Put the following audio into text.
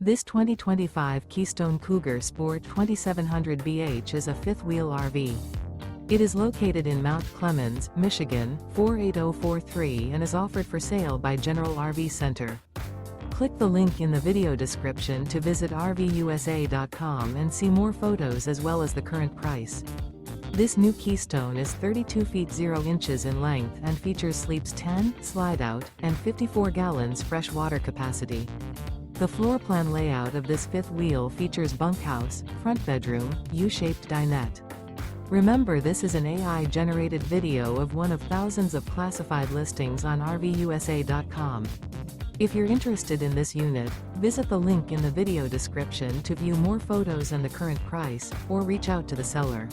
This 2025 Keystone Cougar Sport 2700 BH is a fifth-wheel RV. It is located in Mount Clemens, Michigan, 48043 and is offered for sale by General RV Center. Click the link in the video description to visit RVUSA.com and see more photos as well as the current price. This new Keystone is 32 feet 0 inches in length and features sleeps 10, Slideout, and 54 gallons fresh water capacity. The floor plan layout of this fifth wheel features bunkhouse, front bedroom, U-shaped dinette. Remember, this is an AI-generated video of one of thousands of classified listings on RVUSA.com. If you're interested in this unit, visit the link in the video description to view more photos and the current price, or reach out to the seller.